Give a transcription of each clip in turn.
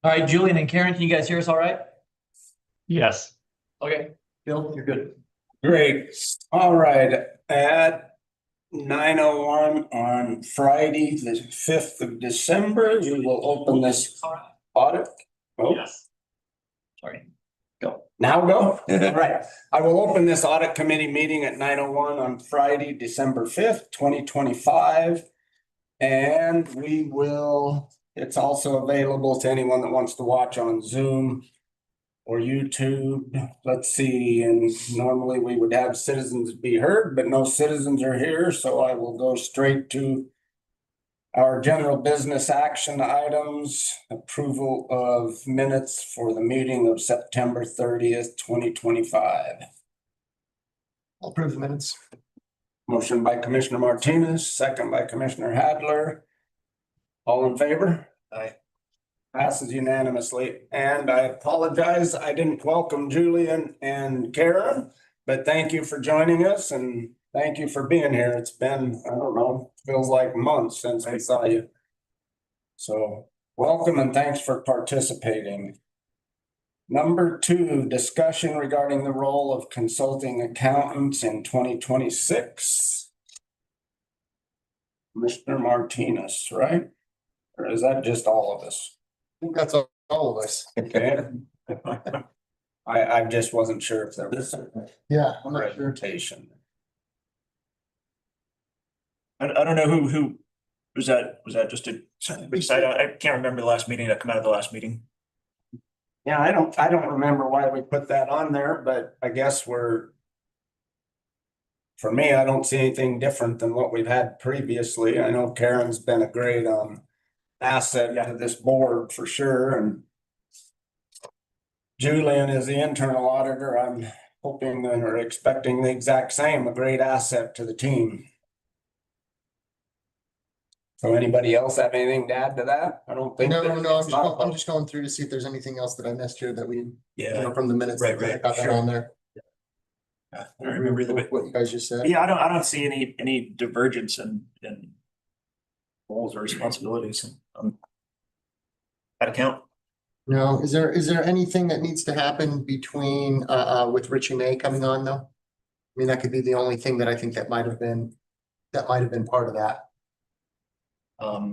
All right, Julian and Karen, can you guys hear us all right? Yes. Okay, Bill, you're good. Great. All right. At 9:01 on Friday, the 5th of December, we will open this audit. Oh, Yes. Sorry. Go. now go. All right. I will open this audit committee meeting at 9:01 on Friday, December 5th, 2025. And it's also available to anyone that wants to watch on Zoom or YouTube. Let's see, and normally we would have citizens be heard, but no citizens are here, so I will go straight to our general business action items, approval of minutes for the meeting of September 30th, 2025. I'll approve the minutes. Motion by Commissioner Martinez, second by Commissioner Hadler. All in favor? Aye. Passes unanimously, and I apologize, I didn't welcome Julian and Karen, but thank you for joining us and thank you for being here. It's been, I don't know, feels like months since I saw you. So welcome and thanks for participating. Number 2, discussion regarding the role of consulting accountants in 2026. Mr. Martinez, right? Or is that just all of us? I think that's all of us. Okay. I just wasn't sure if there was a Yeah, I'm not sure. reputation. I don't know who was that? Was that just a side? I can't remember the last meeting that come out of the last meeting. Yeah, I don't remember why we put that on there, but I guess for me, I don't see anything different than what we've had previously. I know Karen's been a great asset to this board for sure, and Julian is the internal auditor. I'm hoping or expecting the exact same, a great asset to the team. So anybody else have anything to add to that? I don't think. No, I'm just going through to see if there's anything else that I missed here that we, from the minutes. Right, I got that sure. on there. Yeah, I don't remember What you guys just said. Yeah, I don't see any divergence in roles or responsibilities. That account. No, is there anything that needs to happen between, with Richie May coming on though? I mean, that could be the only thing that I think that might have been part of that.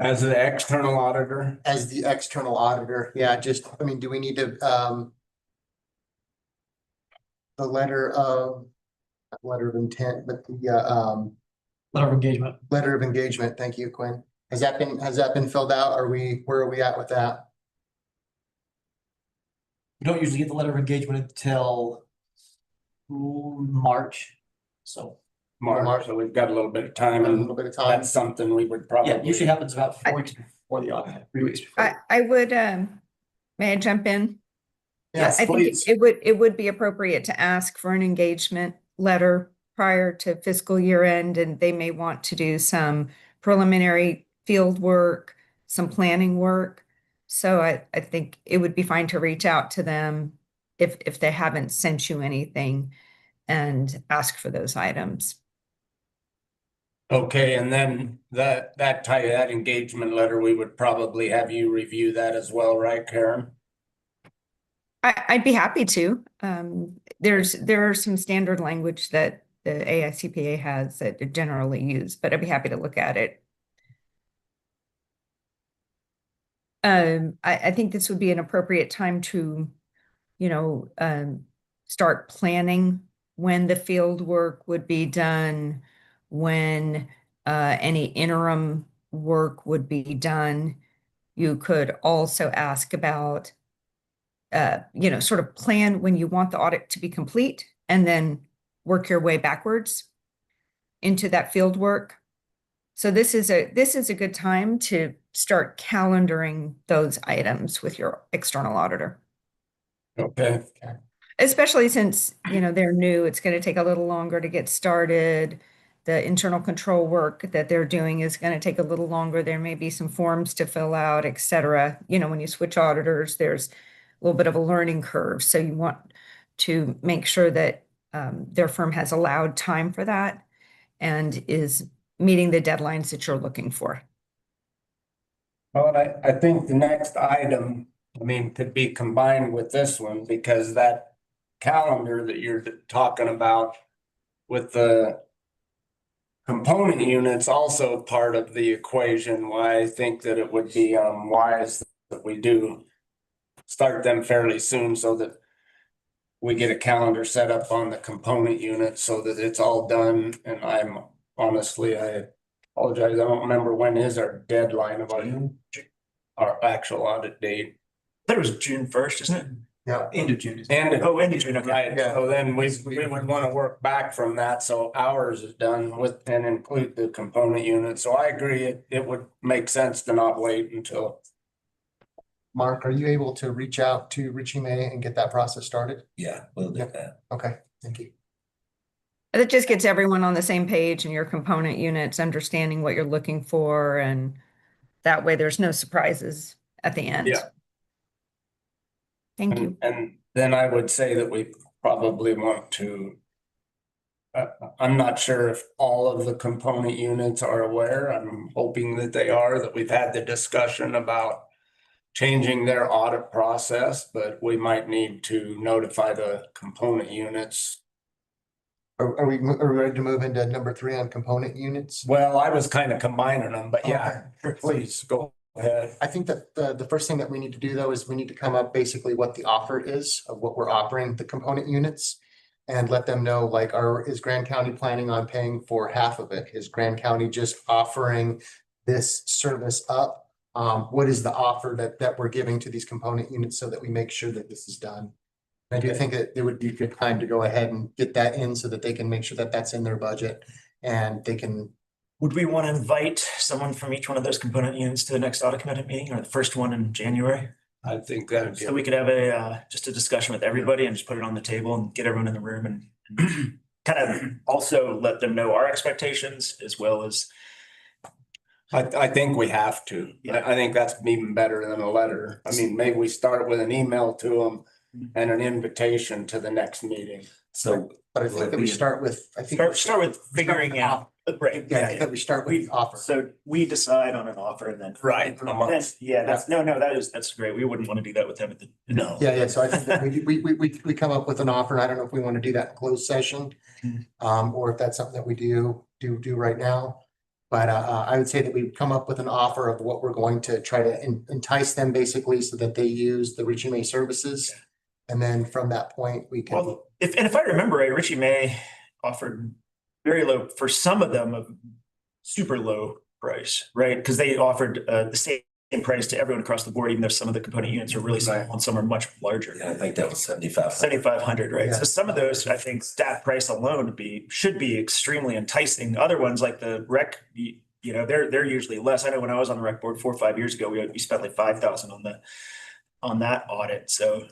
As the external auditor? As the external auditor, yeah, I mean, do we need to, the letter of intent, but the, Letter of engagement. letter of engagement, thank you, Quinn. Has that been filled out? Where are we at with that? We don't usually get the letter of engagement until March. So, March, so we've got a little bit of time, A and little bit of time. that's something we would probably. yeah, it usually happens about 4 weeks before the audit, 3 weeks before. I would, may I jump in? Yes, I think please. it would be appropriate to ask for an engagement letter prior to fiscal year end, and they may want to do some preliminary field work, some planning work. So I think it would be fine to reach out to them if they haven't sent you anything and ask for those items. Okay, and then that engagement letter, we would probably have you review that as well, right, Karen? I'd be happy to. There are some standard language that the AICPA has that it generally use, but I'd be happy to look at it. I think this would be an appropriate time to, start planning when the field work would be done, when any interim work would be done. You could also ask about, sort of plan when you want the audit to be complete and then work your way backwards into that field work. So this is a good time to start calendaring those items with your external auditor. Okay. Especially since, they're new, it's going to take a little longer to get started. The internal control work that they're doing is going to take a little longer. There may be some forms to fill out, et cetera. When you switch auditors, there's a little bit of a learning curve. So you want to make sure that their firm has allowed time for that and is meeting the deadlines that you're looking for. Well, I think the next item I mean, could be combined with this one because that calendar that you're talking about with the component units also part of the equation, why I think that it would be wise that we do start them fairly soon so that we get a calendar set up on the component unit so that it's all done. And I'm honestly, I apologize, I don't remember when is our deadline of our actual audit date. I thought it was June 1st, isn't it? Yeah. End of June. And End of June, okay. right, Yeah. so then we would want to work back from that, so ours is done with and include the component unit, so I agree, it would make sense to not wait until. Mark, are you able to reach out to Richie May and get that process started? Yeah, we'll do that. Okay, thank you. That just gets everyone on the same page and your component units understanding what you're looking for, and that way there's no surprises at the end. Yeah. Thank you. And then I would say that we probably want to. I'm not sure if all of the component units are aware. I'm hoping that they are, that we've had the discussion about changing their audit process, but we might need to notify the component units. Are we ready to move into number 3 on component units? Well, I was kind of combining them, but yeah, please go ahead. I think that the first thing that we need to do though is we need to come up basically what the offer is of what we're offering the component units. And let them know, like, is Grand County planning on paying for half of it? Is Grand County just offering this service up? What is the offer that we're giving to these component units so that we make sure that this is done? I do think that it would be a good time to go ahead and get that in so that they can make sure that that's in their budget and they can. Would we want to invite someone from each one of those component units to the next audit committee meeting, or the first one in January? I think that would So we could have just a discussion with everybody and just put it on the table and get everyone in the room and kind of also let them know our expectations as well as. I think we have to. Yeah. I think that's even better than a letter. I mean, maybe we start with an email to them and an invitation to the next meeting. So But I think that we start with, Start with figuring out, right? Yeah, that we start with the offer. So we decide on an offer and then. Right. Yeah, that's great. We wouldn't want to do that with them at the. no. Yeah, so I think that we come up with an offer, and I don't know if we want to do that in closed session. Or if that's something that we do right now. But I would say that we come up with an offer of what we're going to try to entice them basically so that they use the Richie May services. And then from that point, we can. Well, if I remember right, Richie May offered very low, for some of them, a super low price, right? Because they offered the same price to everyone across the board, even though some of the component units are really small and some are much larger. Yeah, I think that was 75. 7,500, right? Yeah. So some of those, I think that price alone should be extremely enticing. Other ones like the rec, they're usually less. I know when I was on the rec board 4 or 5 years ago, we spent like 5,000 on that audit. So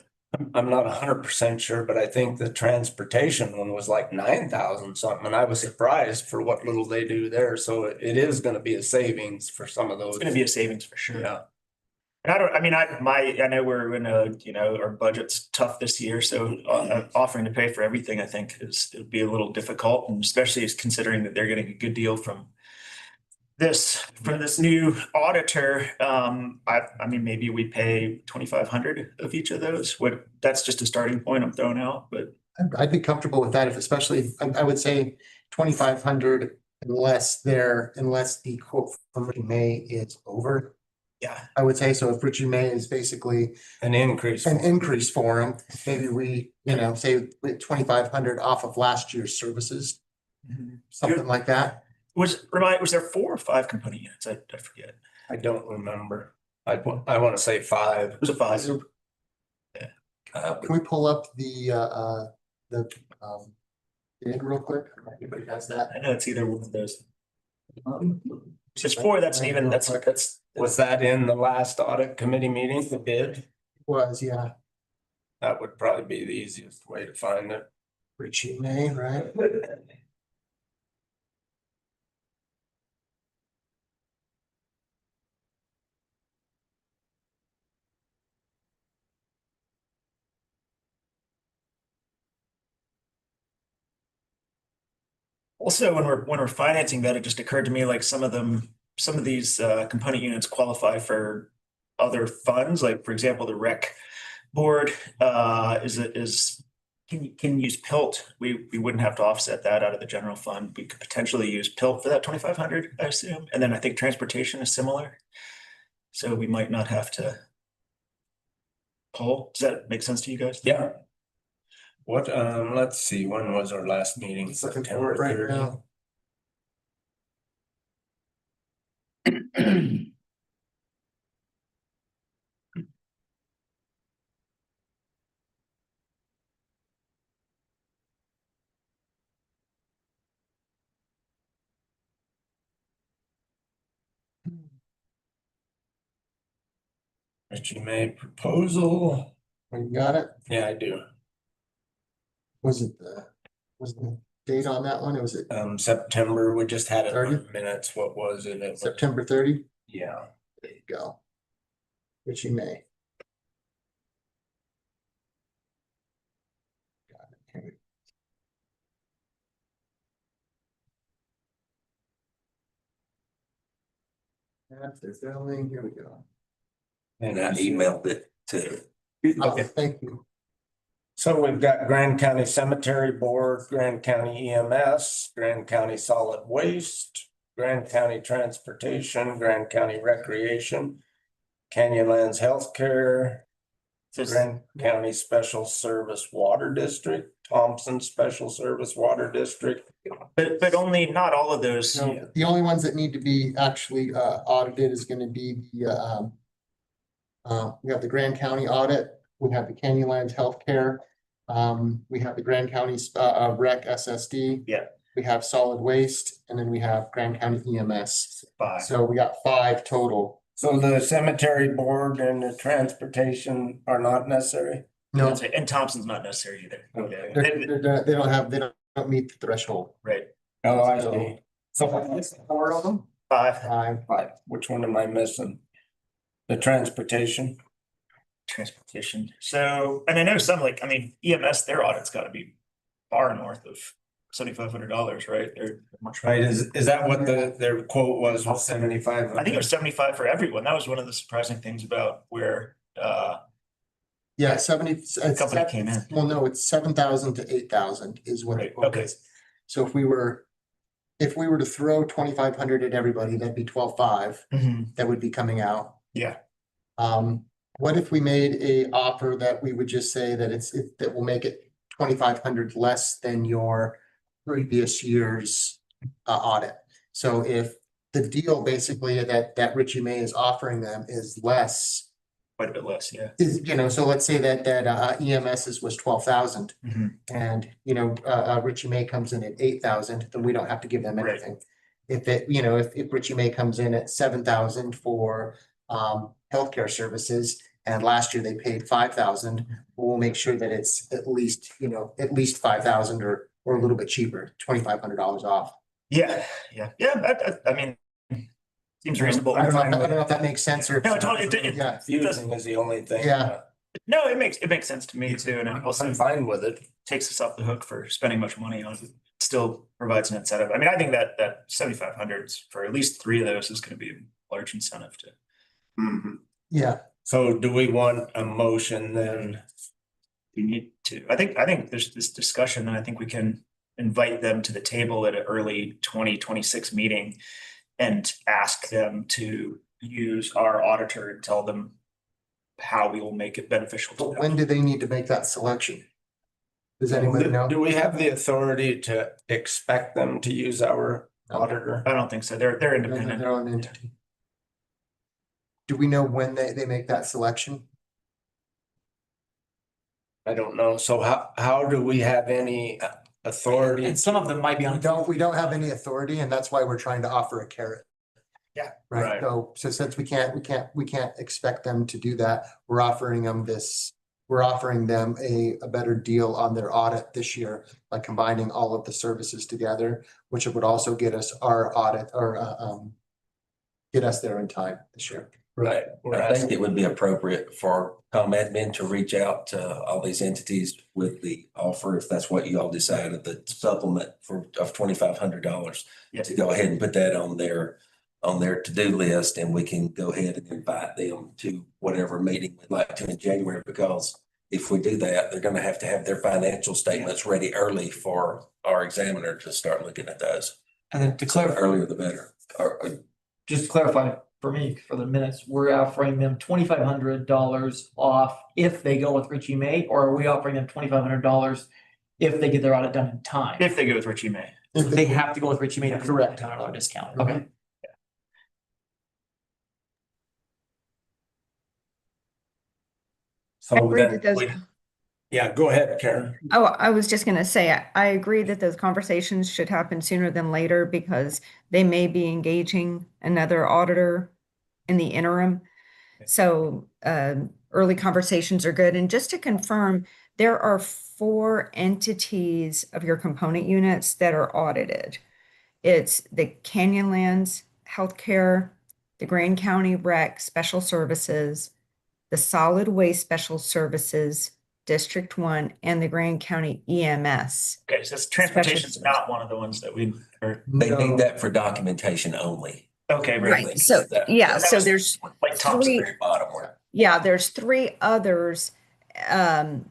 I'm not 100% sure, but I think the transportation one was like 9,000 something, and I was surprised for what little they do there. So it is going to be a savings for some of those. it's going to be a savings for sure. Yeah. And I know we're in our budget's tough this year, so offering to pay for everything, I think it'd be a little difficult, and especially considering that they're getting a good deal from this new auditor. I mean, maybe we pay 2,500 of each of those. That's just a starting point I'm throwing out, but. I'd be comfortable with that if especially, I would say 2,500 unless the quote from Richie May is over. Yeah. I would say so if Richie May is basically An increase. an increase for him, maybe we, say 2,500 off of last year's services, something like that. Was there 4 or 5 component units? I forget. I don't remember. I want to say 5. It was a 5. Can we pull up the bid real quick? Anybody has that? I know it's either one of those. If it's 4, that's Was that in the last audit committee meeting, the bid? Was, yeah, That would probably be the easiest way to find it. Richie May, right? Also, when we're financing that, it just occurred to me like some of these component units qualify for other funds, like for example, the rec board can use PILT. We wouldn't have to offset that out of the general fund. We could potentially use PILT for that 2,500, I assume. And then I think transportation is similar. So we might not have to pull. Does that make sense to you guys? Yeah. What, let's see, when was our last meeting? Looking for September it right 30. now. Richie May proposal. You got it? Yeah, I do. Was the date on that one? Or was it September, we just had it 30? on minutes. What was it? It was, September 30? yeah. There you go. Richie May. Got it. Here we- That's their filming. Here we go. And I emailed it to, Oh, thank you. So we've got Grand County Cemetery Board, Grand County EMS, Grand County Solid Waste, Grand County Transportation, Grand County Recreation, Canyonlands Healthcare, Grand County Special Service Water District, Thompson Special Service Water District. But only not all of those. So the only ones that need to be actually audited is gonna be the we have the Grand County audit, we have the Canyonlands Healthcare. We have the Grand County Rec SSD. Yeah. We have Solid Waste, and then we have Grand County EMS. 5. So we got 5 total. So the Cemetery Board and the Transportation are not necessary? No, And Thompson's not necessary either. Okay. they don't meet the threshold. Right. Oh, I see. So what's the 4 of them? 5. 5. Which one am I missing? The Transportation? Transportation. So, and I know some like, I mean, EMS, their audit's got to be far north of $7,500, right? They're much. Right, is that what their quote was 75? I think it was 75 for everyone. That was one of the surprising things about where Yeah, 70. company came in. Well, no, it's 7,000 to 8,000 is what Right, it okay. is. So if we were to throw 2,500 at everybody, that'd be 12,500 that would be coming out. Yeah. What if we made a offer that we would just say that that will make it 2,500 less than your previous year's audit? So if the deal basically that Richie May is offering them is less, Quite a bit less, yeah. so let's say that EMS was 12,000 Mhm. and, Richie May comes in at 8,000, then we don't have to give them Right. anything. If if Richie May comes in at 7,000 for healthcare services, and last year they paid 5,000, we'll make sure that it's at least 5,000 or a little bit cheaper, $2,500 off. Yeah. I mean, seems reasonable. I don't know if that makes sense or. No, it Yeah, Confusing is the only thing. Yeah. No, it makes sense to me too. And it also I'm fine with it. takes us off the hook for spending much money on it. Still provides an incentive. I mean, I think that 7,500 for at least 3 of those is going to be a large incentive to. yeah. So do we want a motion then? You need to, I think there's this discussion and I think we can invite them to the table at an early 2026 meeting and ask them to use our auditor and tell them how we will make it beneficial to But them. when do they need to make that selection? Does anybody know? Do we have the authority to expect them to use our auditor? I don't think so. They're They're independent. their own entity. Do we know when they make that selection? I don't know. So how do we have any authority? And some of them might be on. We don't have any authority, and that's why we're trying to offer a carrot. Yeah. Right, so since we can't expect them to do that, we're offering them a better deal on their audit this year by combining all of the services together, which would also get us our audit or get us there in time this year. Right. I think it would be appropriate for admin to reach out to all these entities with the offer, if that's what you all decided, the supplement of $2,500. Yeah. To go ahead and put that on their on their to-do list, and we can go ahead and invite them to whatever meeting we'd like to in January, because if we do that, they're gonna have to have their financial statements ready early for our examiner to start looking at those. And then to The clarify, earlier the better. just to clarify for me, for the minutes, we're offering them $2,500 off if they go with Richie May, or are we offering them $2,500 if they get their audit done in time? If they go with Richie May. They have to go with Richie May to correct $100 discount. Okay. So I agree then that those- yeah, go ahead, Karen. Oh, I was just gonna say, I agree that those conversations should happen sooner than later because they may be engaging another auditor in the interim. So early conversations are good. And just to confirm, there are 4 entities of your component units that are audited. It's the Canyonlands Healthcare, the Grand County Rec Special Services, the Solid Waste Special Services, District 1, and the Grand County EMS. Okay, so transportation's not one of the ones that we are, They need that for documentation only. okay, right. Right, so, yeah, That so was there's Like Thompson. three, Very bottom one. yeah, there's 3 others.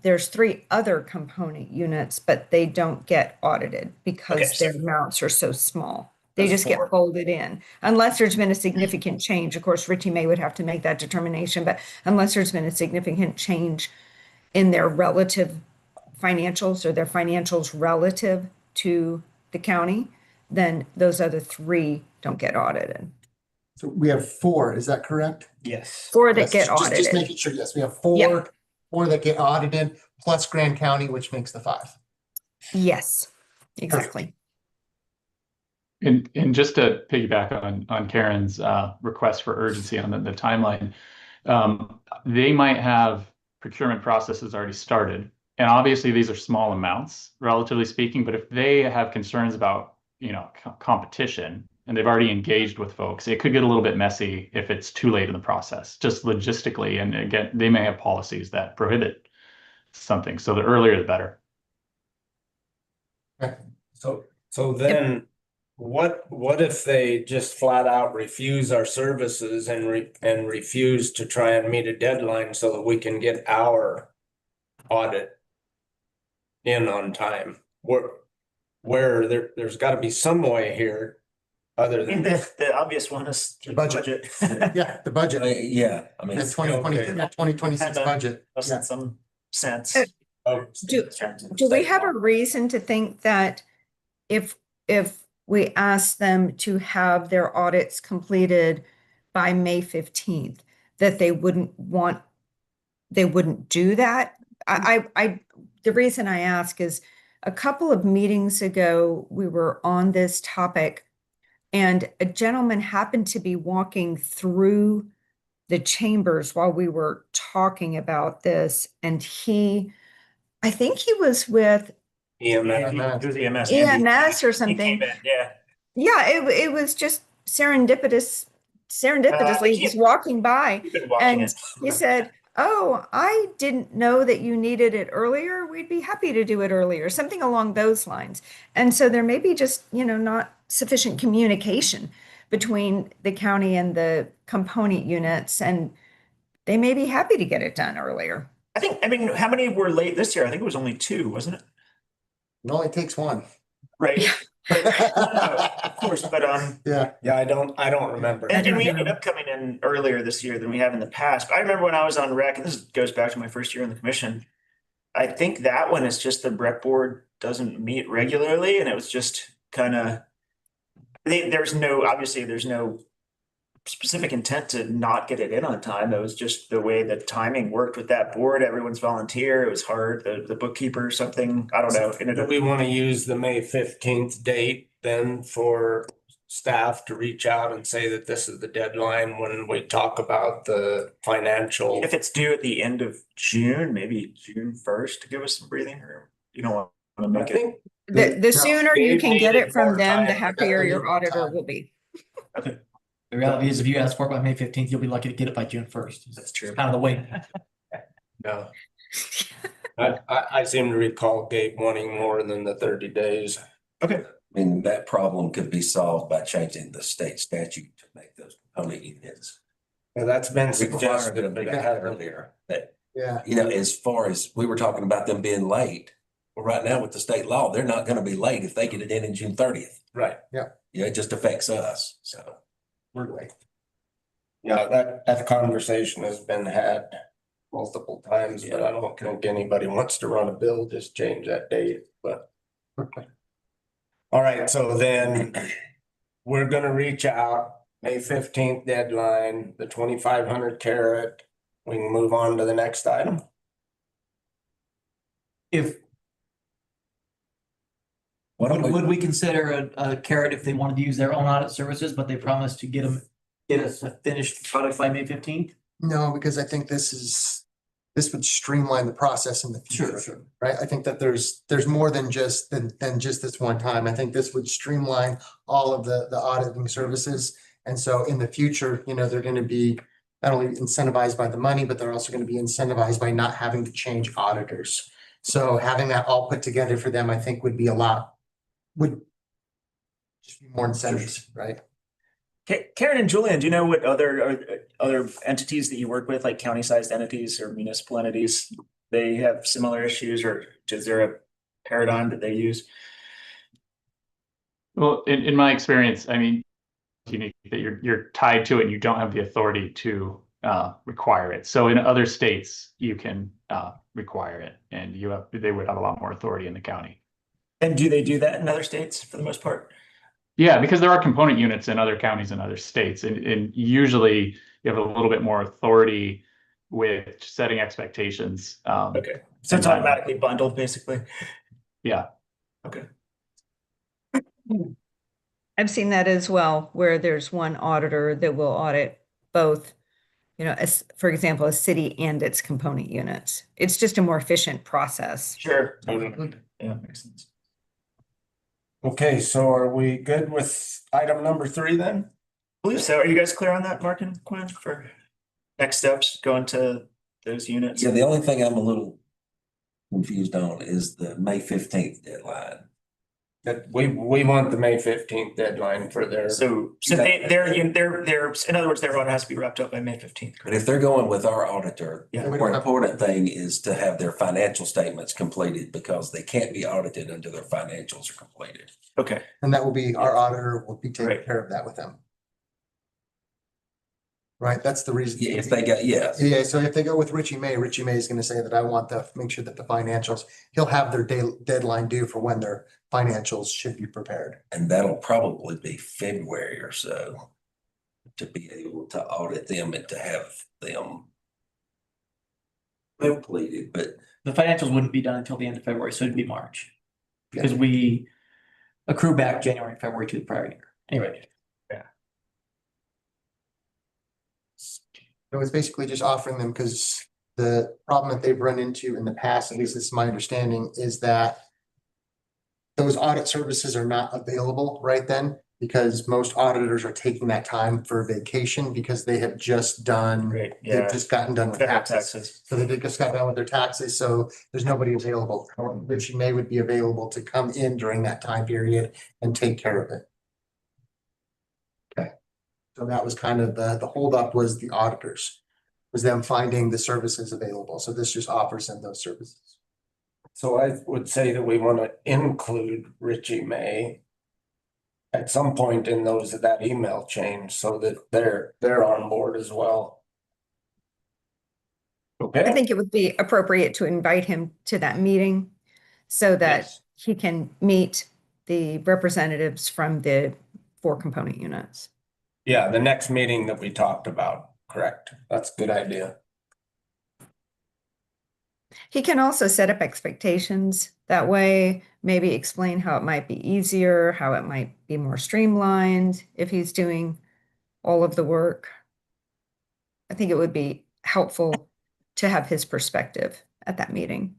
There's 3 other component units, but they don't get audited because Okay, so- their amounts are so small. They That's just 4. get folded in, unless there's been a significant change. Of course, Richie May would have to make that determination, but unless there's been a significant change in their relative financials or their financials relative to the county, then those other 3 don't get audited. So we have 4, is that correct? Yes. 4 that Yes, get just audited. making sure, yes, we have 4, Yeah. 4 that get audited, plus Grand County, which makes the 5. Yes, exactly. And just to piggyback on Karen's request for urgency on the timeline, they might have procurement processes already started. And obviously these are small amounts, relatively speaking, but if they have concerns about, competition and they've already engaged with folks, it could get a little bit messy if it's too late in the process, just logistically. And again, they may have policies that prohibit something. So the earlier the better. So then what if they just flat out refuse our services and refuse to try and meet a deadline so that we can get our audit in on time? Where there's got to be some way here other I mean, than the obvious one is the Budget. budget. Yeah, the budget, Yeah, I mean, the 2026 Had to- budget. Less Yeah. than some sense. Oh, Do we have a reason to think that if we ask them to have their audits completed by May 15th, that they wouldn't do that? The reason I ask is a couple of meetings ago, we were on this topic and a gentleman happened to be walking through the chambers while we were talking about this. And I think he was with EMS. It was EMS. Andy. EMS or He something. came in, yeah. Yeah, it was just serendipitously he- just walking by. You've been watching And it. he said, "Oh, I didn't know that you needed it earlier. We'd be happy to do it earlier," something along those lines. And so there may be just, not sufficient communication between the county and the component units, and they may be happy to get it done earlier. I mean, how many were late this year? I think it was only 2, wasn't it? It only takes 1. Right. Of course, but Yeah, Yeah, I don't remember. and we ended up coming in earlier this year than we have in the past. But I remember when I was on rec, and this goes back to my first year in the commission. I think that one is just the rec board doesn't meet regularly, and it was just kind of. There's no specific intent to not get it in on time. It was just the way the timing worked with that board. Everyone's volunteer. It was hard. The bookkeeper or something. I don't know. Do we want to use the May 15th date then for staff to reach out and say that this is the deadline when we talk about the financial? If it's due at the end of June, maybe June 1st to give us some breathing room. You don't want to I make it. think The sooner you they can get needed it from more them, the time. happier They your needed auditor time. will be. Okay, The reality is, if you ask for it by May 15th, you'll be lucky to get it by June 1st. that's true. It's kind of the way. no. I seem to recall Gabe wanting more than the 30 days. Okay. I mean, that problem could be solved by changing the state statute to make those component units Yeah, that's been required suggested, a but bit it hasn't. earlier. That, Yeah, you know, as far as we were talking about them being late, well, right now with the state law, they're not gonna be late if they get it in June 30th. Right. Yeah, it just affects us, so. We're late. Yeah, that conversation has been had multiple times, but I don't think anybody wants to run a bill, just change that date, but. All right, so then we're gonna reach out, May 15th deadline, the 2,500 carat. We can move on to the next item. If, Why don't we- would we consider a carrot if they wanted to use their own audit services, but they promised to get us a finished product by May 15th? no, because I think this would streamline the process in the future. Sure. Right? I think that there's more than just this one time. I think this would streamline all of the auditing services. And so in the future, you know, they're going to be not only incentivized by the money, but they're also going to be incentivized by not having to change auditors. So having that all put together for them, I think would just be more incentives, right? Karen and Julian, do you know what other entities that you work with, like county-sized entities or municipal entities, they have similar issues, or is there a paradigm that they use? Well, in my experience, I mean, unique that you're tied to it and you don't have the authority to require it. So in other states, you can require it, and they would have a lot more authority in the county. And do they do that in other states for the most part? Yeah, because there are component units in other counties and other states, and usually you have a little bit more authority with setting expectations. Okay, so it's automatically bundled, basically. Yeah. Okay. I've seen that as well, where there's one auditor that will audit both, you know, as, for example, a city and its component units. It's just a more efficient process. Sure. Yeah, makes sense. Okay, so are we good with item number 3 then? I believe so. Are you guys clear on that, Mark and Quinn, for next steps going to those units? Yeah, the only thing I'm a little confused on is the May 15th deadline. That we want the May 15th deadline for their. So they're in other words, their audit has to be wrapped up by May 15th. But if they're going with our auditor, Yeah. the more important thing is to have their financial statements completed, because they can't be audited until their financials are completed. Okay. And that will be, our auditor will be taking Right. care of that with them. Right? That's the reason. Yeah, if they got, yes. Yeah, so if they go with Richie May is gonna say that I want to make sure that the financials, he'll have their deadline due for when their financials should be prepared. And that'll probably be February or so to be able to audit them and to have them completed, but The financials wouldn't be done until the end of February, so it'd be March. Because we accrue back January and February to the prior year. Anyway, It was basically just offering them, because the problem that they've run into in the past, at least this is my understanding, is that those audit services are not available right then, because most auditors are taking that time for vacation because they have just done, Great. they've Yeah. just gotten done with Federal taxes. taxes. So they just got done with their taxes, so there's nobody available. Richie May would be available to come in during that time period and take care of it. Okay. So that was kind of the holdup, was the auditors, was them finding the services available. So this just offers them those services. So I would say that we want to include Richie May at some point in that email chain, so that they're on board as well. I Okay, think it would be appropriate to invite him to that meeting so that Yes. he can meet the representatives from the 4 component units. yeah, the next meeting that we talked about, correct? That's a good idea. He can also set up expectations that way, maybe explain how it might be easier, how it might be more streamlined if he's doing all of the work. I think it would be helpful to have his perspective at that meeting.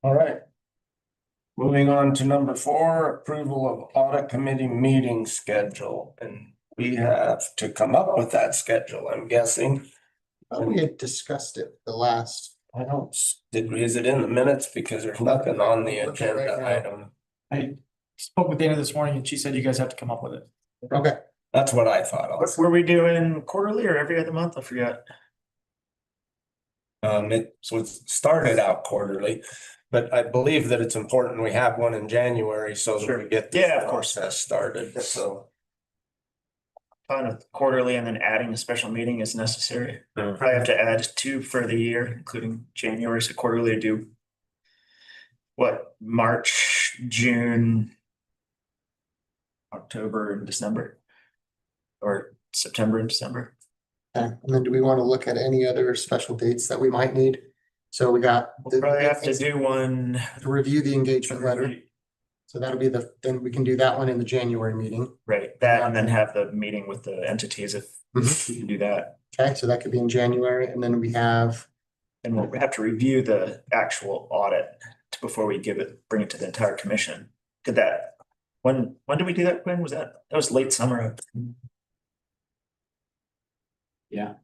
All right. Moving on to number 4, approval of audit committee meeting schedule, and we have to come up with that schedule, I'm guessing. We had discussed it the last I don't, is it in the minutes? Because there's nothing on the Look at it right agenda now. item. I spoke with Dana this morning and she said you guys have to come up with it. Okay, That's what I thought What also. were we doing quarterly or every other month? I forgot. It was started out quarterly, but I believe that it's important we have one in January so that we get this Yeah, of course. process started, so. Fine with quarterly and then adding a special meeting is necessary. Mhm. Probably have to add 2 for the year, including January, so quarterly do. What, March, June, October and December? Or September and December? okay. And then do we want to look at any other special dates that we might need? So we got We'll probably have to do one. to review the engagement letter. So that'll be then we can do that one in the January meeting. Right, that and then have the meeting with the entities if Mhm. we can do that. Okay, so that could be in January, and then we have, And we'll have to review the actual audit before we bring it to the entire commission. Did that, when did we do that, Quinn? That was late summer. Yeah.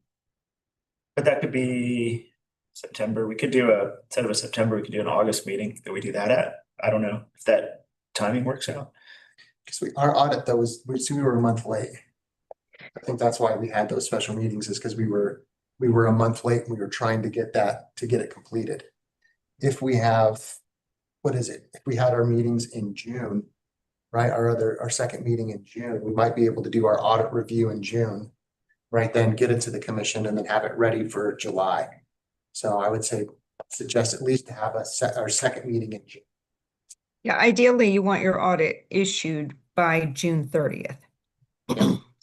But that could be September. We could instead of a September, we could do an August meeting that we do that at. I don't know if that timing works out. because our audit though we were a month late. I think that's why we had those special meetings is because we were a month late and we were trying to get it completed. If we have, what is it? If we had our meetings in June, right, our second meeting in June, we might be able to do our audit review in June. Right, then get it to the commission and then have it ready for July. So I would suggest at least to have our second meeting in June. Yeah, ideally you want your audit issued by June 30th.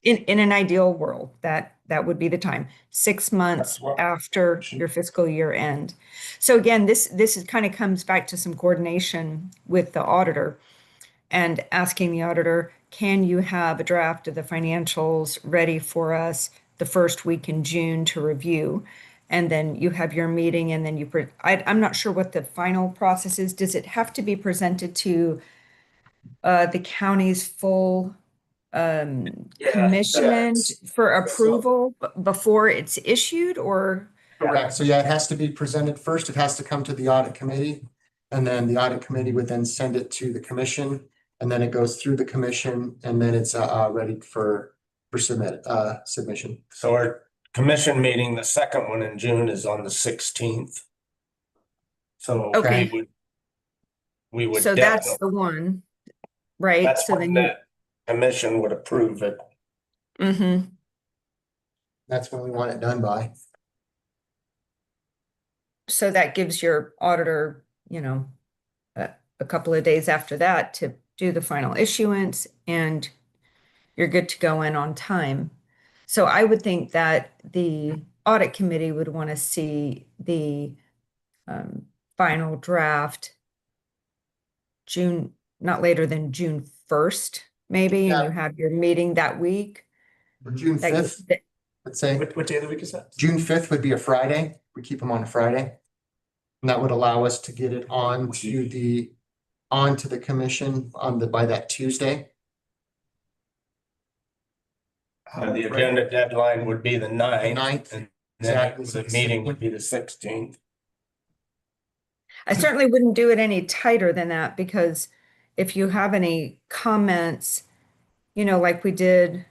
In an ideal world, that would be the time, 6 months after your fiscal year end. So again, this kind of comes back to some coordination with the auditor and asking the auditor, can you have a draft of the financials ready for us the first week in June to review? And then you have your meeting and then I'm not sure what the final process is. Does it have to be presented to the county's full commission for approval before it's issued, or? Correct. So yeah, it has to be presented first. It has to come to the audit committee. And then the audit committee would then send it to the commission. And then it goes through the commission and then it's ready for submission. So our commission meeting, the second one in June is on the 16th. So Okay. we would So that's definitely, the one, right? that's So when then the commission would approve it. That's when we want it done by. So that gives your auditor, a couple of days after that to do the final issuance, and you're good to go in on time. So I would think that the audit committee would want to see the final draft not later than June 1st, maybe, and you have your meeting that week. For June That 5th, let's say. What day of the week is that? June 5th would be a Friday. We keep them on a Friday. And that would allow us to get it onto the commission by that Tuesday. The agenda deadline would be the 9th. And then Exactly. the meeting would be the 16th. I certainly wouldn't do it any tighter than that, because if you have any comments, like we did,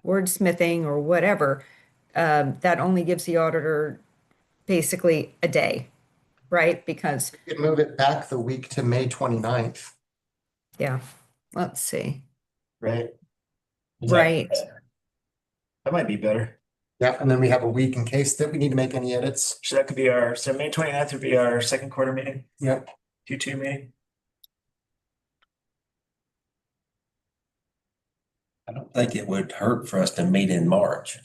wordsmithing or whatever, that only gives the auditor basically a day, right? Because, We could move it back the week to May 29th. yeah, let's see. Right, Is that- Right. that might be better. Yeah, and then we have a week in case that we need to make any edits. So that could be so May 29th would be our second quarter meeting, Yep. Q2 meeting. I don't think it would hurt for us to meet in March.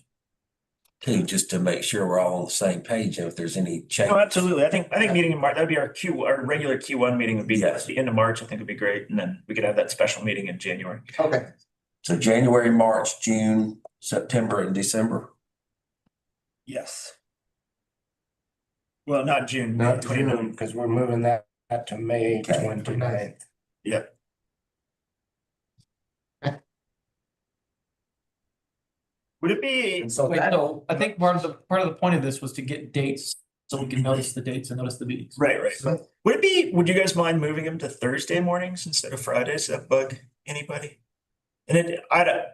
Too, just to make sure we're all on the same page and if there's any change. Oh, absolutely. I think meeting in March, that'd be our regular Q1 meeting would be Yes. the end of March. I think would be great. And then we could have that special meeting in January. Okay. So January, March, June, September, and December. Yes. Well, not June. Not May 29th. June, because we're moving that to May Okay. 29th. Yep. Would it be, And so Wait, that, no, I think part of the point of this was to get dates, so we can notice the dates and notice the meetings. right, would you guys mind moving them to Thursday mornings instead of Fridays? Does that bug anybody? And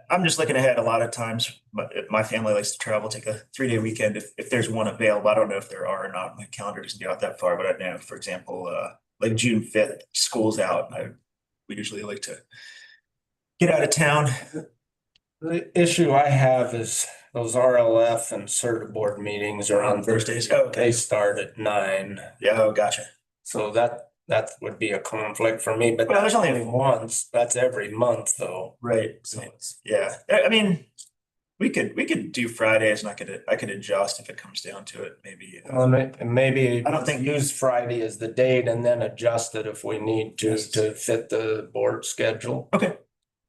I'm just looking ahead a lot of times, but my family likes to travel, take a 3-day weekend if there's one available. I don't know if there are or not. My calendar doesn't go out that far, but I know, for example, like June 5th, school's out. We usually like to get out of town. the issue I have is those RLF and CERTA board meetings are on Thursdays. Thursdays. Oh, okay. They start at 9. Yeah, oh, gotcha. So that would be a conflict for me, but Well, there's that's only only once. That's every month though. Right. So it's, Yeah, I mean, we could do Fridays and I could adjust if it comes down to it, maybe. maybe I don't think- use Friday as the date and then adjust it if we need to Yes. fit the board schedule. Okay.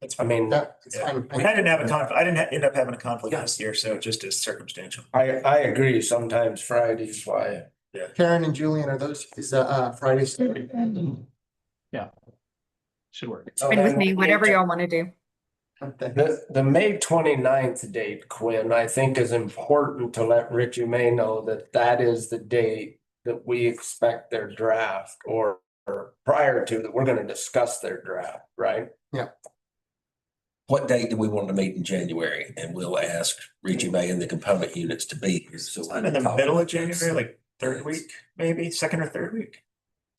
That's I fine. mean, That's Yeah. fine with I me. didn't have a conflict. I didn't end up having a conflict this year, so just as circumstantial. I agree. Sometimes Friday's why. Karen and Julian, is Fridays? Should work. It's fine with me, whatever y'all want to do. The May 29th date, Quinn, I think is important to let Richie May know that that is the date that we expect their draft or prior to that, we're gonna discuss their draft, right? What date do we want to meet in January? And we'll ask Richie May and the component units to be here. So I'm in the middle of January, like third week, maybe second or third week.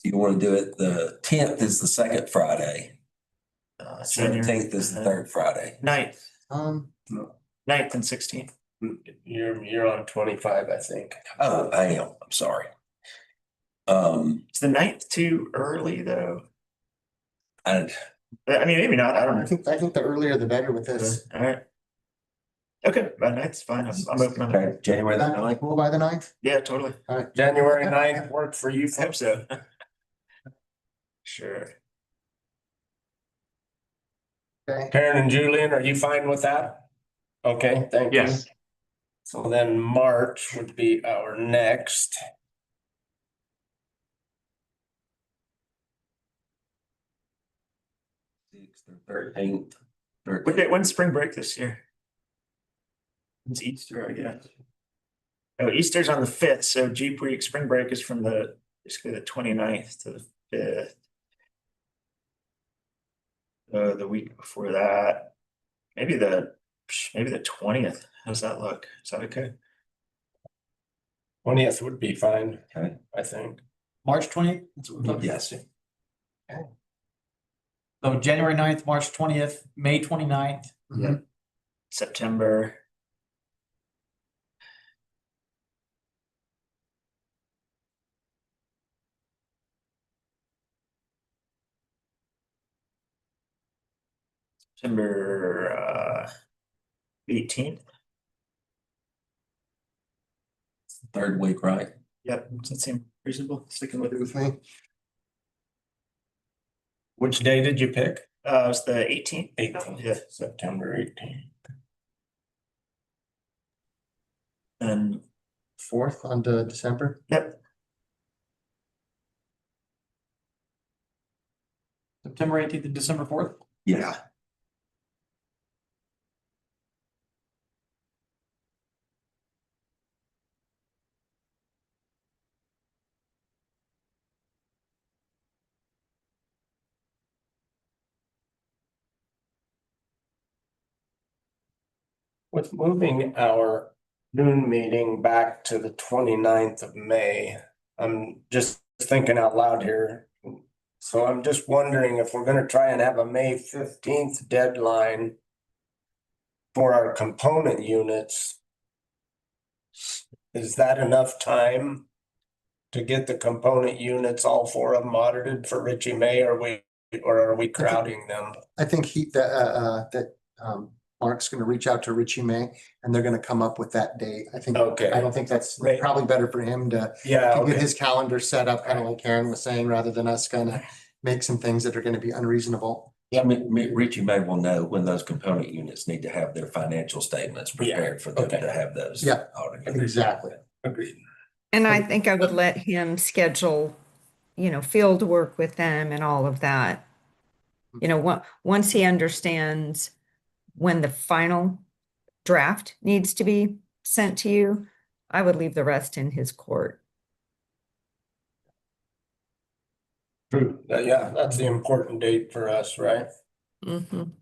You want to do it, the 10th is the second Friday, Senior. 17th is the third Friday. 9th, Um, 9th and 16th. You're on 25, I think. Oh, I am, I'm sorry. Is the 9th too early though? And I mean, maybe not. I don't I know. think the earlier the better with this. All right. Okay, by 9th's fine. I'm open on that. January the 9th. Cool by the 9th? Yeah, totally. All right. January 9th work for you I hope folks? so. Sure. Okay. Karen and Julian, are you fine with that? Okay, thank you. Yes. So then March would be our next. Sixth or 13th. When's spring break this year? It's Easter, I guess. Oh, Easter's on the 5th, so Jeep Week spring break is from basically the 29th to the 5th. The week before that, maybe the 20th. How's that look? Is that okay? 20th would be fine, Okay. I think. March 20th? That's what we're talking Yes. about. So January 9th, March 20th, May 29th. Mhm. September. September 18th. Third week, right? Yep, does that seem reasonable? Sticking with Good it. with me. Which day did you pick? It was the 18th. 18th. Yeah, September 18th. and 4th on to December. yep, September 18th to December 4th. Yeah. With moving our noon meeting back to the 29th of May, I'm just thinking out loud here. So I'm just wondering if we're gonna try and have a May 15th deadline for our component units. Is that enough time to get the component units, all 4 of them audited for Richie May, or are we crowding them? I think that Mark's gonna reach out to Richie May and they're gonna come up with that date. I Okay. don't think that's Right. probably better for him to Yeah, get okay. his calendar set up, kind of like Karen was saying, rather than us gonna make some things that are gonna be unreasonable. Yeah, Richie May will know when those component units need to have their financial statements prepared for them okay. to have those. Yeah, audited. Exactly. Agreed. And I think I would let him schedule, field work with them and all of that. Once he understands when the final draft needs to be sent to you. I would leave the rest in his court. True. Yeah, that's the important date for us, right? Mhm.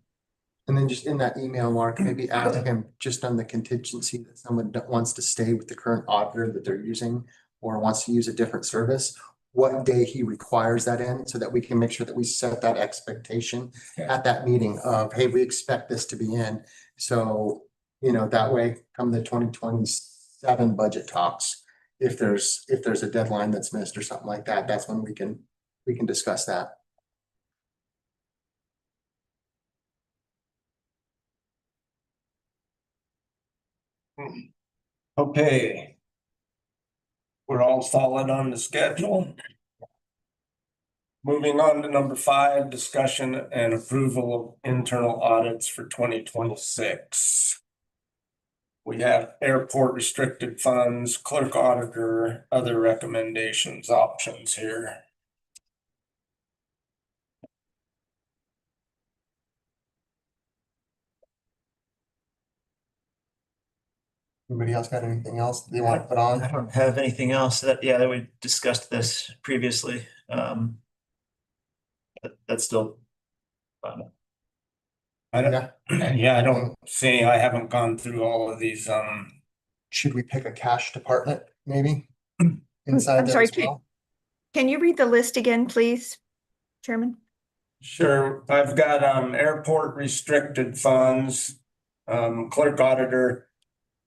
And then just in that email, Mark, maybe ask him just on the contingency that someone that wants to stay with the current auditor that they're using or wants to use a different service, what day he requires that in so that we can make sure that we set that expectation at that meeting of, hey, we expect this to be in. So, that way come the 2027 budget talks, if there's a deadline that's missed or something like that, that's when we can discuss that. Okay. We're all solid on the schedule. Moving on to number 5, discussion and approval of internal audits for 2026. We have airport restricted funds, clerk auditor, other recommendations, options here. Anybody else got anything else they want to put on? I don't have anything else that we discussed this previously. That's still fine. I don't see, I haven't gone through all of these, Should we pick a cash department, maybe? Inside I'm there sorry, as well? Can you read the list again, please, Chairman? Sure, I've got airport restricted funds, clerk auditor.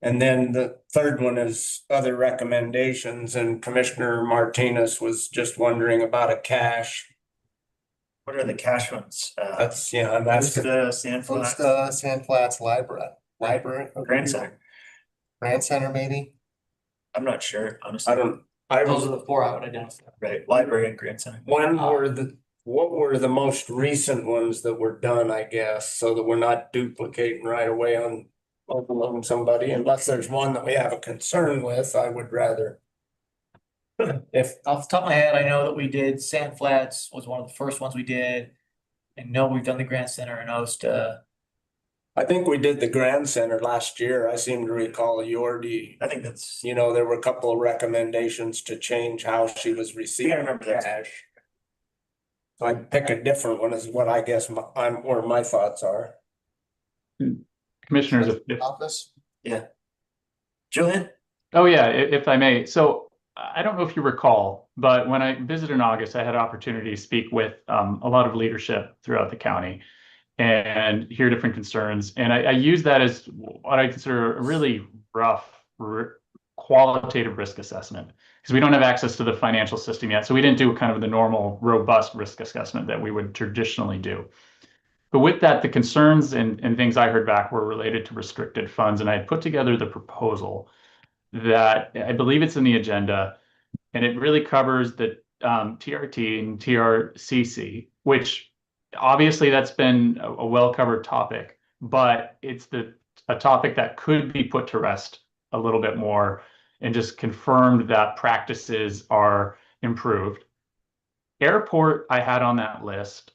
And then the third one is other recommendations, and Commissioner Martinez was just wondering about a cash. What are the cash ones? That's, I'm asking. The Sand What's Flats, the Sand Flats Library? Grand Center. Grand Center, maybe? I'm not sure, honestly. Those are the 4 I would identify. Right, library and Grand Center. What were the most recent ones that were done, I guess, so that we're not duplicating right away on overloading somebody, unless there's one that we have a concern with, I would rather. If Off the top of my head, I know that we did Sand Flats was one of the first ones we did. I know we've done the Grand Center in Osta. I think we did the Grand Center last year. I seem to recall Yordi. I think that's, There were a couple of recommendations to change how she was receiving remember that. cash. So I'd pick a different one is what I guess where my thoughts are. Commissioners, if Office? Julian? oh yeah, if I may. So I don't know if you recall, but when I visited in August, I had an opportunity to speak with a lot of leadership throughout the county and hear different concerns. And I use that as what I consider a really rough qualitative risk assessment, because we don't have access to the financial system yet. So we didn't do kind of the normal robust risk assessment that we would traditionally do. But with that, the concerns and things I heard back were related to restricted funds. And I put together the proposal that I believe it's in the agenda, and it really covers the TRT and TRCC, which obviously that's been a well-covered topic, but it's a topic that could be put to rest a little bit more and just confirmed that practices are improved. Airport, I had on that list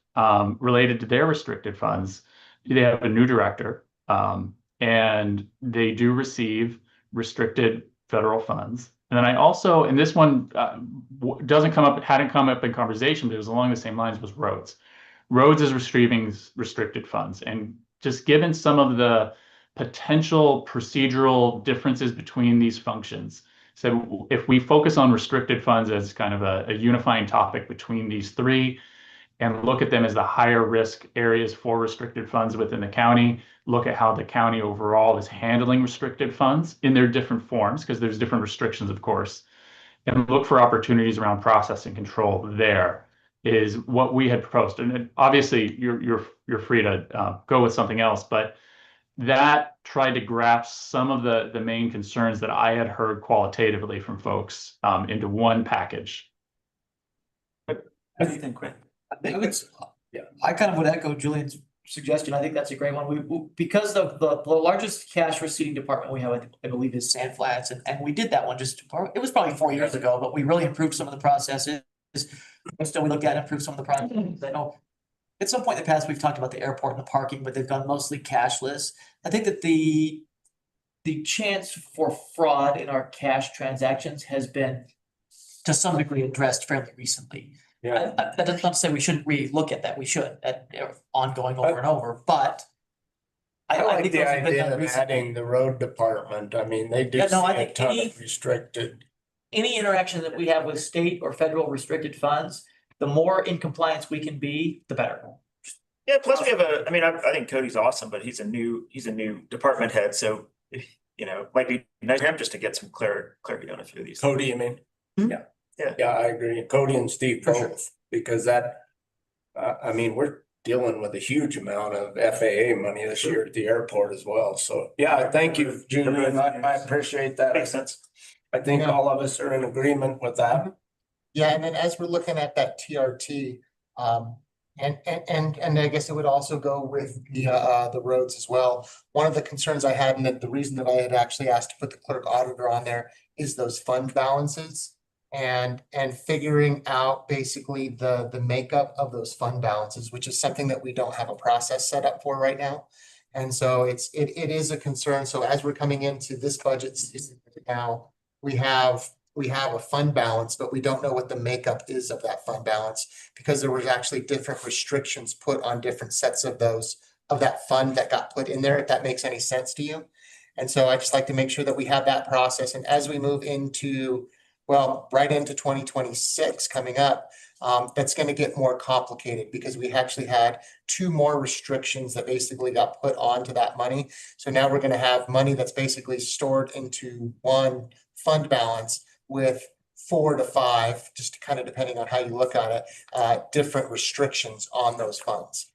related to their restricted funds. They have a new director, and they do receive restricted federal funds. And then I also, and this one hadn't come up in conversation, but it was along the same lines, was roads. Roads is receiving restricted funds. And just given some of the potential procedural differences between these functions, so if we focus on restricted funds as kind of a unifying topic between these three, and look at them as the higher risk areas for restricted funds within the county, look at how the county overall is handling restricted funds in their different forms, because there's different restrictions, of course, and look for opportunities around process and control. There is what we had proposed. And obviously you're free to go with something else, but that tried to grasp some of the main concerns that I had heard qualitatively from folks into one package. What do you think, Quinn? I kind of would echo Julian's suggestion. I think that's a great one. Because the largest cash receiving department we have, I believe, is Sand Flats, and we did that one it was probably 4 years ago, but we really improved some of the processes. And still, we looked at and improved some of the processes. I know at some point in the past we've talked about the airport and the parking, but they've gone mostly cashless. I think that the the chance for fraud in our cash transactions has been to some degree addressed fairly recently. Yeah. That does not say we shouldn't re-look at that, we should, ongoing over and over, but I I like think the those have been idea done of recently. adding the road department. I mean, they do Yeah, no, see I a think ton any- of restricted. Any interaction that we have with state or federal restricted funds, the more in compliance we can be, the better. Yeah, plus we have I mean, I think Cody's awesome, but he's a new department head, so might be nice for him just to get some clarity on a few of these. Cody, you mean? Hmm? Yeah. Yeah. Yeah, I agree. Cody and Steve For sure. both, because that, I mean, we're dealing with a huge amount of FAA money this year at the airport as well. So, yeah, thank you, Julian. I appreciate that. Makes sense. I think Yeah. all of us are in agreement with that. Yeah, and then as we're looking at that TRT, and I guess it would also go with the roads as well. One of the concerns I had, and that the reason that I had actually asked to put the clerk auditor on there is those fund balances. And figuring out basically the makeup of those fund balances, which is something that we don't have a process set up for right now. And so it is a concern. So as we're coming into this budget season now, we have a fund balance, but we don't know what the makeup is of that fund balance because there was actually different restrictions put on different sets of that fund that got put in there, if that makes any sense to you. And so I just like to make sure that we have that process. And as we move into, right into 2026 coming up, that's going to get more complicated because we actually had 2 more restrictions that basically got put onto that money. So now we're going to have money that's basically stored into one fund balance with 4 to 5, just kind of depending on how you look at it, different restrictions on those funds.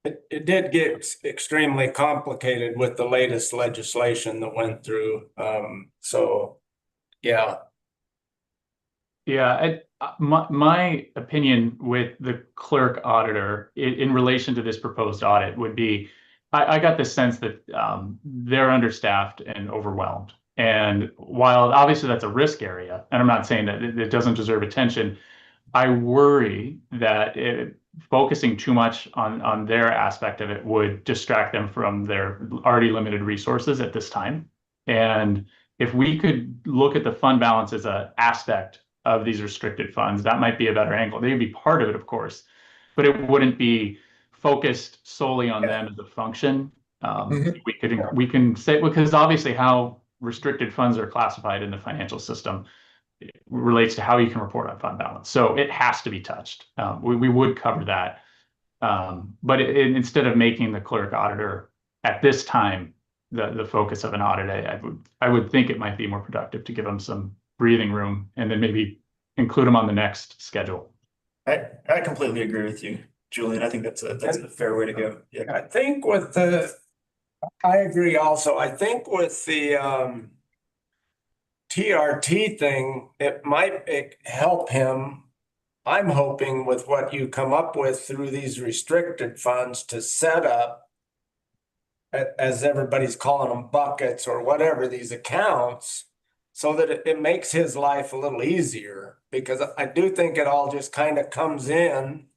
It did get extremely complicated with the latest legislation that went through. So, yeah. Yeah, my opinion with the clerk auditor in relation to this proposed audit would be, I got the sense that they're understaffed and overwhelmed. And while obviously that's a risk area, and I'm not saying that it doesn't deserve attention, I worry that focusing too much on their aspect of it would distract them from their already limited resources at this time. And if we could look at the fund balance as an aspect of these restricted funds, that might be a better angle. They'd be part of it, of course, but it wouldn't be focused solely on them as a function. We can say, because obviously how restricted funds are classified in the financial system relates to how you can report on fund balance. So it has to be touched. We would cover that. But instead of making the clerk auditor at this time the focus of an audit, I would think it might be more productive to give them some breathing room and then maybe include them on the next schedule. I completely agree with you, Julian. I think that's a fair way to go. Yeah. I think I agree also. I think with the TRT thing, it might help him. I'm hoping with what you come up with through these restricted funds to set up, as everybody's calling them, buckets or whatever, these accounts, so that it makes his life a little easier. Because I do think it all just kind of comes in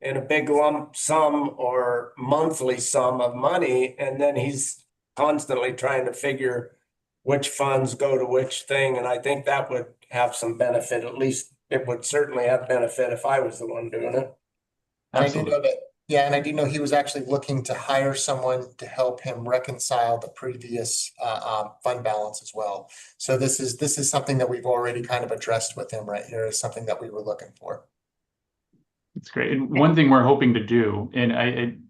a big lump sum or monthly sum of money, and then he's constantly trying to figure which funds go to which thing. And I think that would have some benefit. At least it would certainly have benefit if I was the one doing it. And I do know that, yeah, and I do know he was actually looking to hire someone to help him reconcile the previous fund balance as well. So this is something that we've already kind of addressed with him right here, is something that we were looking for. It's great. And one thing we're hoping to do, and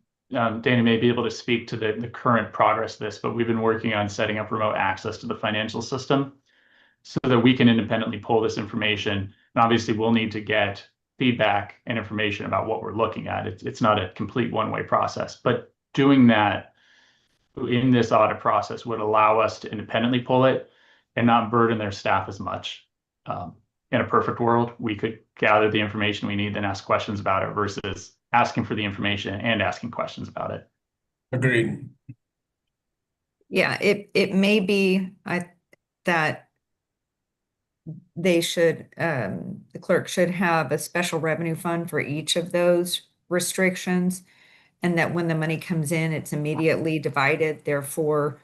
Danny may be able to speak to the current progress of this, but we've been working on setting up remote access to the financial system so that we can independently pull this information. And obviously we'll need to get feedback and information about what we're looking at. It's not a complete one-way process, but doing that in this audit process would allow us to independently pull it and not burden their staff as much. In a perfect world, we could gather the information we need, then ask questions about it versus asking for the information and asking questions about it. Agreed. Yeah, it may be that they should, the clerk should have a special revenue fund for each of those restrictions. And that when the money comes in, it's immediately divided. Therefore,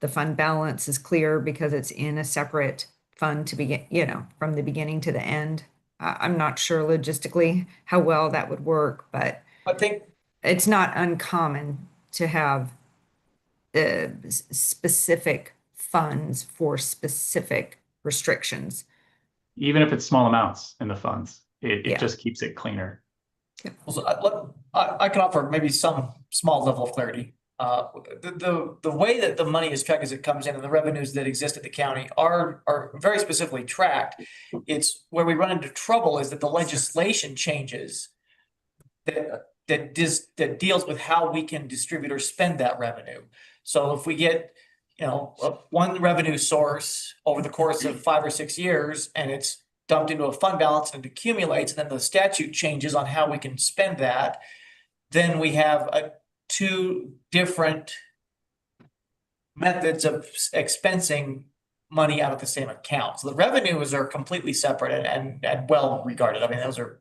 the fund balance is clear because it's in a separate fund to begin, from the beginning to the end. I'm not sure logistically how well that would work, but I think it's not uncommon to have specific funds for specific restrictions. Even if it's small amounts in the funds, it Yeah. just keeps it cleaner. So I can offer maybe some small level of clarity. The way that the money is tracked as it comes in and the revenues that exist at the county are very specifically tracked. It's where we run into trouble is that the legislation changes that deals with how we can distribute or spend that revenue. So if we get, one revenue source over the course of 5 or 6 years and it's dumped into a fund balance and it accumulates, and then the statute changes on how we can spend that, then we have two different methods of expensing money out of the same account. So the revenues are completely separate and well regarded. I mean, those are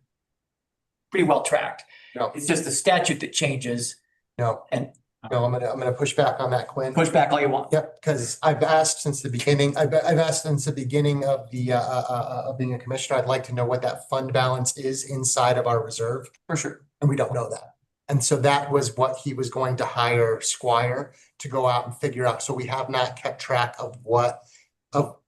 pretty well tracked. No. It's just the statute that changes. No. And No, I'm gonna push back on that, Quinn. push back all you want. Yep, because I've asked since the beginning, I've asked since the beginning of the of being a commissioner, I'd like to know what that fund balance is inside of our reserve, For sure. and we don't know that. And so that was what he was going to hire Squire to go out and figure out. So we have not kept track of what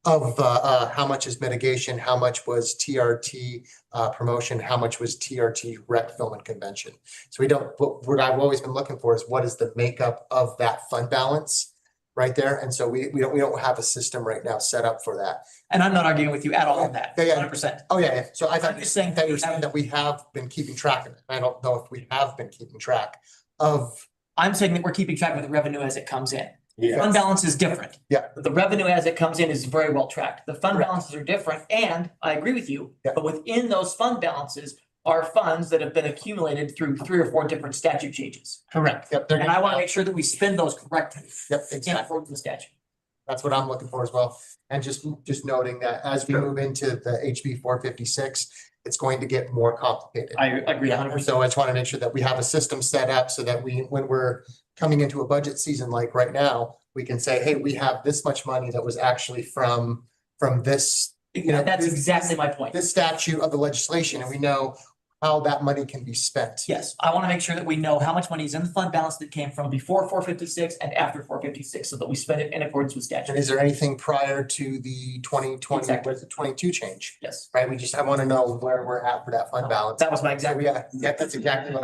how much is mitigation, how much was TRT promotion, how much was TRT rec film and convention. So we don't, what I've always been looking for is what is the makeup of that fund balance right there. And so we don't have a system right now set up for that. And I'm not arguing with you at all on that. Yeah, yeah. 100%. Oh, yeah, yeah. So I thought I'm just saying that you're we have- saying that we have been keeping track of it. I don't know if we have been keeping track of. I'm saying that we're keeping track of the revenue as it comes in. Yeah. Fund balance is different. Yeah. But the revenue as it comes in is very well tracked. The fund Correct. balances are different, and I agree with you. Yeah. But within those fund balances are funds that have been accumulated through 3 or 4 different statute changes. Correct. Yep. And I want to make sure that we spend those correctly. Yep, In exactly. accordance with the statute. That's what I'm looking for as well. And just noting that as we move into the HB 456, it's going to get more complicated. I agree And 100%. so I just want to make sure that we have a system set up so that when we're coming into a budget season like right now, we can say, hey, we have this much money that was actually from this, That's this- exactly my point. this statute of the legislation, and we know how that money can be spent. Yes, I want to make sure that we know how much money is in the fund balance that came from before 456 and after 456, so that we spend it in accordance with And statute. is there anything prior to the 2020, Exactly. was it 22 change? Yes, Right, I want to know where we're at for that fund balance. that was my So exact. yeah, that's exactly what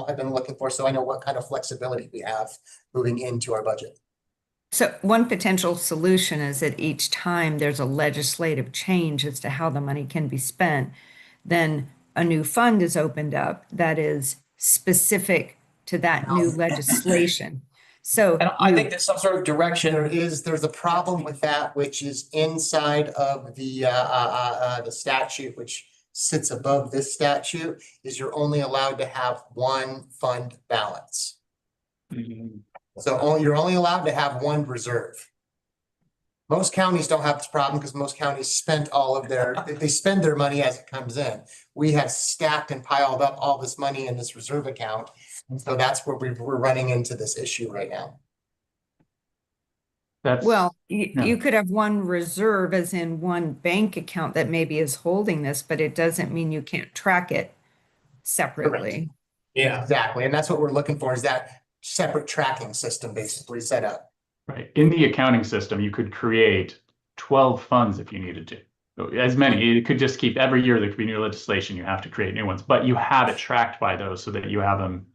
I've been looking for, so I know what kind of flexibility we have moving into our budget. So one potential solution is that each time there's a legislative change as to how the money can be spent, then a new fund is opened up that is specific to that new legislation. So And I think that some sort of direction. There's a problem with that, which is inside of the statute, which sits above this statute, is you're only allowed to have one fund balance. So you're only allowed to have one reserve. Most counties don't have this problem because most counties spent all of they spend their money as it comes in. We have stacked and piled up all this money in this reserve account. And so that's where we're running into this issue right now. That's, well, Yeah. you could have one reserve as in one bank account that maybe is holding this, but it doesn't mean you can't track it separately. Yeah. Exactly. And that's what we're looking for, is that separate tracking system basically set up. right. In the accounting system, you could create 12 funds if you needed to. As many, it could just keep every year there could be new legislation, you have to create new ones, but you have it tracked by those so that you have them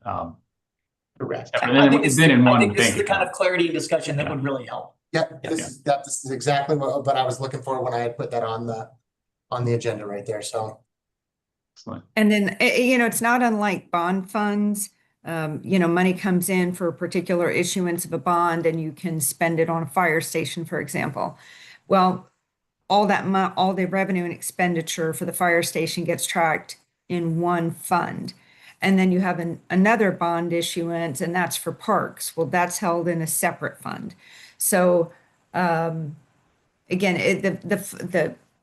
Correct. separate. I And think then in one this is bank the kind account. of clarity and discussion that would really help. Yep, this is exactly what I was looking for when I had put that on the agenda right there, so. Excellent. And then, it's not unlike bond funds. Money comes in for a particular issuance of a bond and you can spend it on a fire station, for example. Well, all the revenue and expenditure for the fire station gets tracked in one fund. And then you have another bond issuance, and that's for parks. Well, that's held in a separate fund. So, again,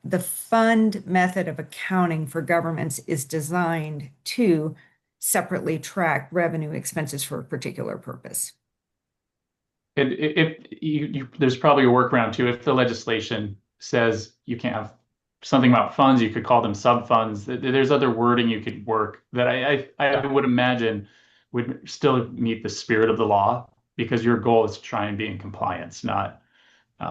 the fund method of accounting for governments is designed to separately track revenue expenses for a particular purpose. And if there's probably a workaround too. If the legislation says you can't have something about funds, you could call them sub-funds. There's other wording you could work that I would imagine would still meet the spirit of the law, because your goal is to try and be in compliance, not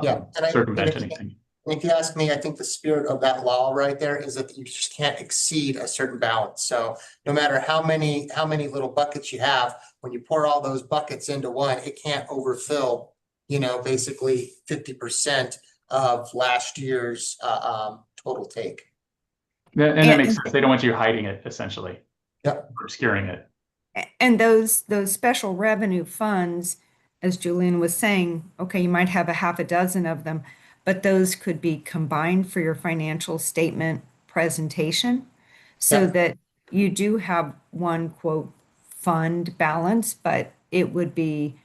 Yeah, and circumvent anything. if you ask me, I think the spirit of that law right there is that you just can't exceed a certain balance. So no matter how many little buckets you have, when you pour all those buckets into one, it can't overfill, basically 50% of last year's total take. And that makes sense. They don't want you hiding it, essentially. Yep. Or obscuring it. And those special revenue funds, as Julian was saying, okay, you might have a half a dozen of them, but those could be combined for your financial statement presentation, so Yeah. that you do have one quote fund balance, but it would be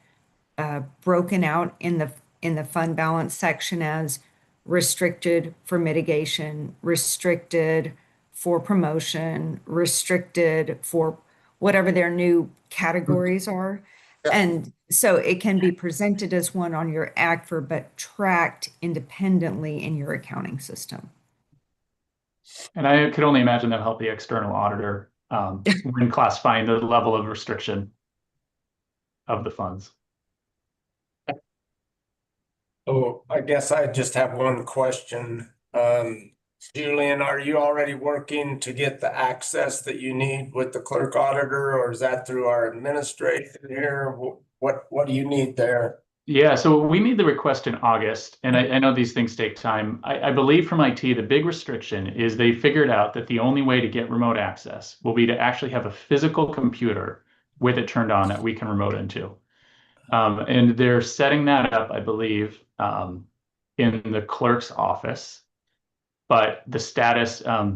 broken out in the fund balance section as restricted for mitigation, restricted for promotion, restricted for whatever their new categories are. Yeah. And so it can be presented as one on your ACFR, but tracked independently in your accounting system. And I could only imagine that help the external auditor when classifying the level of restriction of the funds. Oh, I guess I just have one question. Julian, are you already working to get the access that you need with the clerk auditor, or is that through our administrator here? What do you need there? Yeah, so we made the request in August, and I know these things take time. I believe from IT, the big restriction is they figured out that the only way to get remote access will be to actually have a physical computer with it turned on that we can remote into. And they're setting that up, I believe, in the clerk's office. But the status, I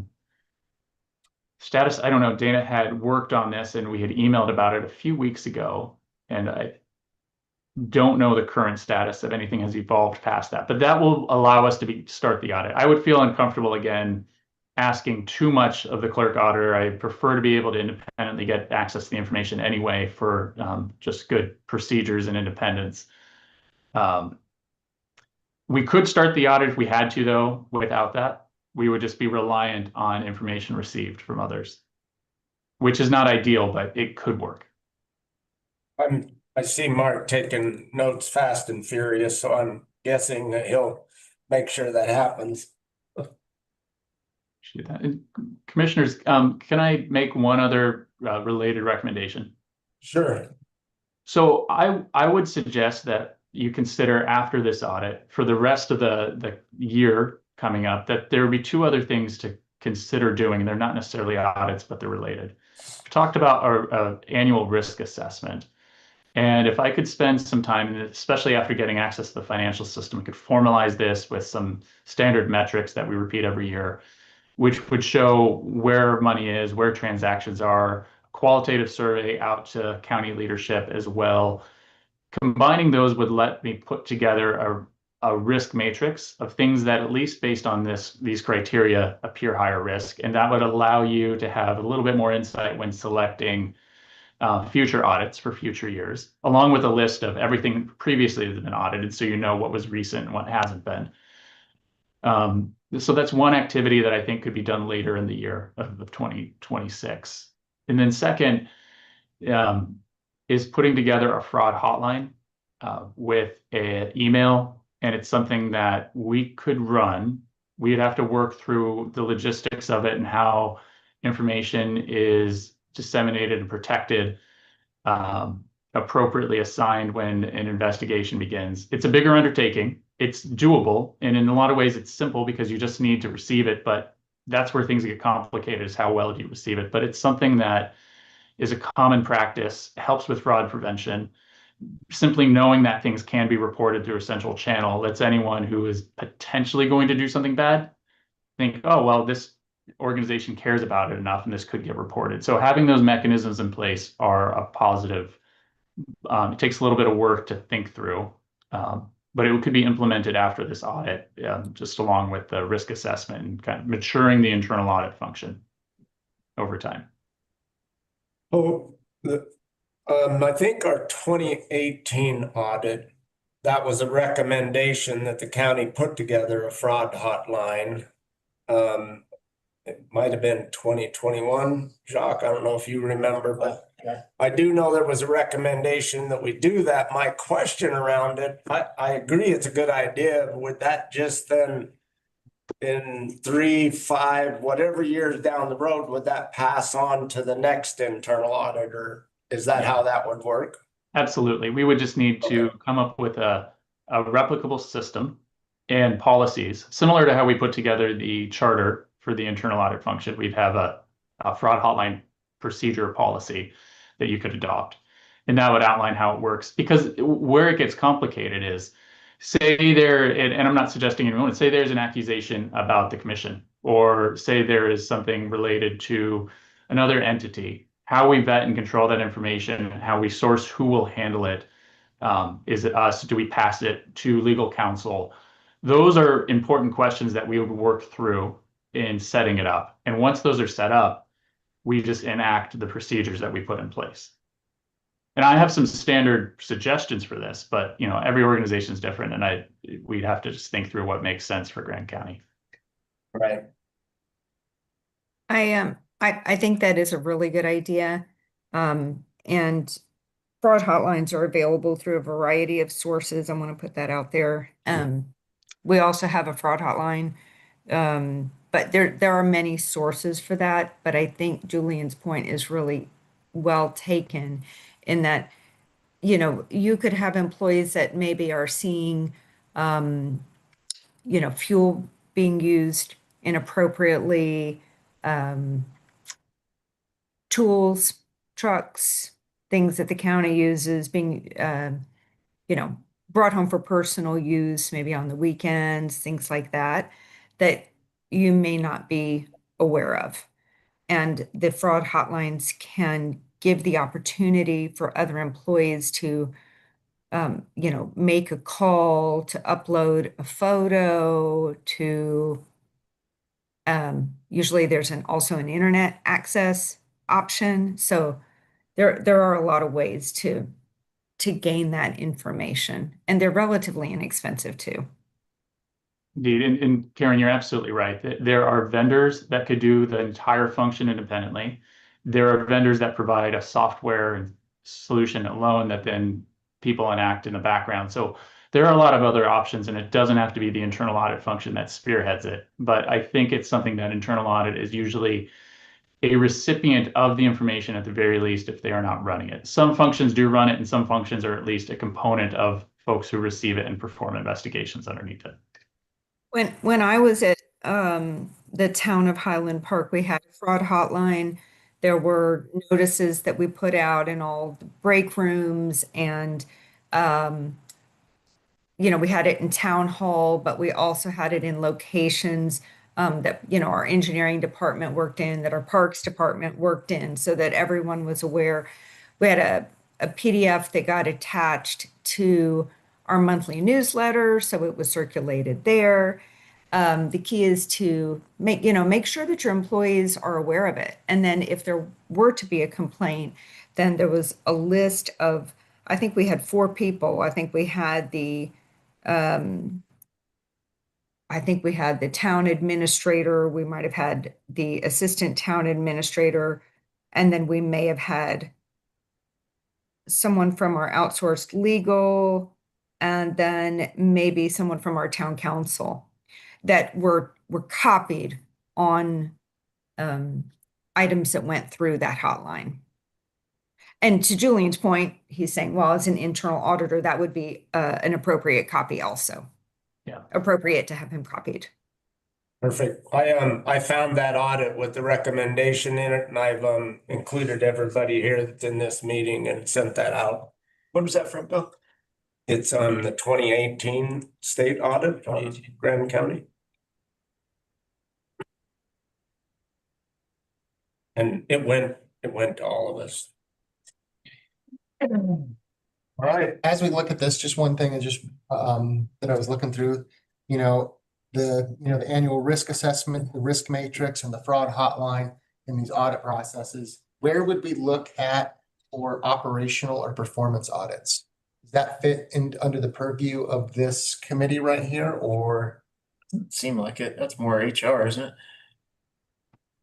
don't know, Dana had worked on this and we had emailed about it a few weeks ago. And I don't know the current status, if anything has evolved past that, but that will allow us to start the audit. I would feel uncomfortable again asking too much of the clerk auditor. I prefer to be able to independently get access to the information anyway for just good procedures and independence. We could start the audit if we had to, though. Without that, we would just be reliant on information received from others, which is not ideal, but it could work. I see Mark taking notes fast and furious, so I'm guessing that he'll make sure that happens. Commissioners, can I make one other related recommendation? Sure. So I would suggest that you consider after this audit, for the rest of the year coming up, that there would be two other things to consider doing, and they're not necessarily audits, but they're related. We talked about our annual risk assessment. And if I could spend some time, especially after getting access to the financial system, we could formalize this with some standard metrics that we repeat every year, which would show where money is, where transactions are, qualitative survey out to county leadership as well. Combining those would let me put together a risk matrix of things that, at least based on these criteria, appear higher risk. And that would allow you to have a little bit more insight when selecting future audits for future years, along with a list of everything previously that's been audited, so you know what was recent and what hasn't been. So that's one activity that I think could be done later in the year of 2026. And then second is putting together a fraud hotline with an email, and it's something that we could run. We'd have to work through the logistics of it and how information is disseminated and protected, appropriately assigned when an investigation begins. It's a bigger undertaking. It's doable, and in a lot of ways it's simple because you just need to receive it, but that's where things get complicated, is how well do you receive it. But it's something that is a common practice, helps with fraud prevention. Simply knowing that things can be reported through a central channel lets anyone who is potentially going to do something bad think, oh, well, this organization cares about it enough and this could get reported. So having those mechanisms in place are a positive. It takes a little bit of work to think through, but it could be implemented after this audit, just along with the risk assessment and kind of maturing the internal audit function over time. Oh, I think our 2018 audit that was a recommendation that the county put together a fraud hotline. It might have been 2021, Jacques. I don't know if you remember, but I do know there was a recommendation that we do that. My question around it, I agree it's a good idea. Would that just then in 3, 5, whatever years down the road, would that pass on to the next internal auditor? Is that how that would work? Absolutely. We would just need to come up with a replicable system and policies, similar to how we put together the charter for the internal audit function. We'd have a fraud hotline procedure policy that you could adopt. And that would outline how it works. Because where it gets complicated is, say there, and I'm not suggesting anyone, say there's an accusation about the commission, or say there is something related to another entity. How we vet and control that information, how we source who will handle it. Is it us? Do we pass it to legal counsel? Those are important questions that we would work through in setting it up. And once those are set up, we just enact the procedures that we put in place. And I have some standard suggestions for this, but every organization is different, and we'd have to just think through what makes sense for Grand County. Right. I think that is a really good idea. And fraud hotlines are available through a variety of sources. I want to put that out there. We also have a fraud hotline. But there are many sources for that. But I think Julian's point is really well taken in that, you could have employees that maybe are seeing, fuel being used inappropriately, tools, trucks, things that the county uses being, brought home for personal use, maybe on the weekends, things like that, that you may not be aware of. And the fraud hotlines can give the opportunity for other employees to, make a call, to upload a photo, to usually there's also an internet access option. So there are a lot of ways to gain that information, and they're relatively inexpensive too. Indeed, and Karen, you're absolutely right. There are vendors that could do the entire function independently. There are vendors that provide a software and solution alone that then people enact in the background. So there are a lot of other options, and it doesn't have to be the internal audit function that spearheads it. But I think it's something that internal audit is usually a recipient of the information at the very least if they are not running it. Some functions do run it, and some functions are at least a component of folks who receive it and perform investigations underneath it. When I was at the town of Highland Park, we had a fraud hotline. There were notices that we put out in all the break rooms, and we had it in town hall, but we also had it in locations that our engineering department worked in, that our parks department worked in, so that everyone was aware. We had a PDF that got attached to our monthly newsletter, so it was circulated there. The key is to make sure that your employees are aware of it. And then if there were to be a complaint, then there was a list of, I think we had 4 people. I think we had the town administrator, we might have had the assistant town administrator, and then we may have had someone from our outsourced legal, and then maybe someone from our town council that were copied on items that went through that hotline. And to Julian's point, he's saying, well, as an internal auditor, that would be an appropriate copy also. Yeah. Appropriate to have him copied. Perfect. I found that audit with the recommendation in it, and I've included everybody here that's in this meeting and sent that out. When was that from, Bill? It's on the 2018 state audit on Grand County. And it went to all of us. All right. As we look at this, just one thing is just that I was looking through, the annual risk assessment, the risk matrix, and the fraud hotline in these audit processes. Where would we look at for operational or performance audits? Does that fit in under the purview of this committee right here, or? Seem like it. That's more HR, isn't it?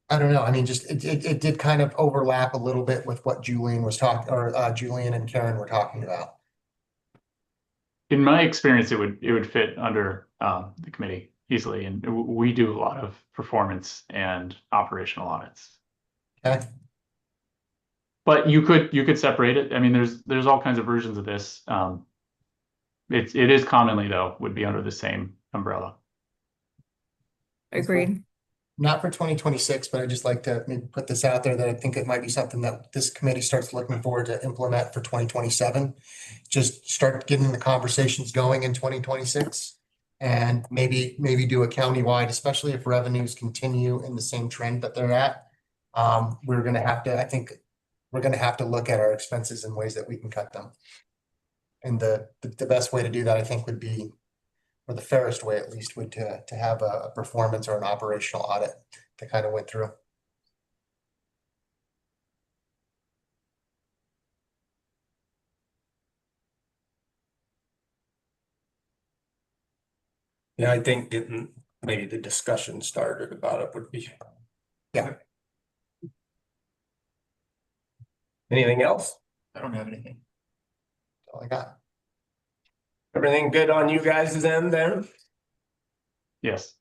I don't know. I mean, just it did kind of overlap a little bit with what Julian was talking, or Julian and Karen were talking about. In my experience, it would fit under the committee easily, and we do a lot of performance and operational audits. Okay. But you could separate it. I mean, there's all kinds of versions of this. It is commonly though would be under the same umbrella. Agreed. Not for 2026, but I just like to maybe put this out there that I think it might be something that this committee starts looking forward to implement for 2027. Just start getting the conversations going in 2026 and maybe do a countywide, especially if revenues continue in the same trend that they're at. We're gonna have to, I think, we're gonna have to look at our expenses in ways that we can cut them. And the best way to do that, I think, would be, or the fairest way at least, would to have a performance or an operational audit that kind of went through. Yeah, I think getting maybe the discussion started about it would be. Yeah. Anything else? I don't have anything. That's all I got. Everything good on you guys' end then? Yes.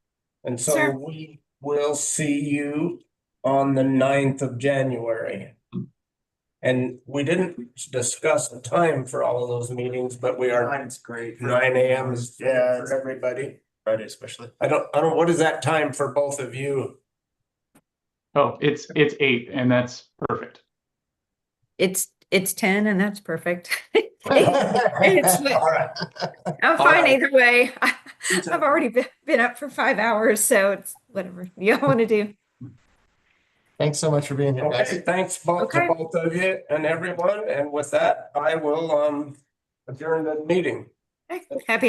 And so Sure. we will see you on the 9th of January. And we didn't discuss the time for all of those meetings, but we are. Mine's great. 9 a.m. is Yeah, for everybody. Friday especially. I don't, what is that time for both of you? Oh, it's 8, and that's perfect. It's 10 and that's perfect. All right. I'm All fine right. either way. I've already been up for 5 hours, so it's whatever you all want to do. Thanks so much for being here, guys. Okay, thanks both to Okay. both of you and everyone. And with that, I will adjourn the meeting. Happy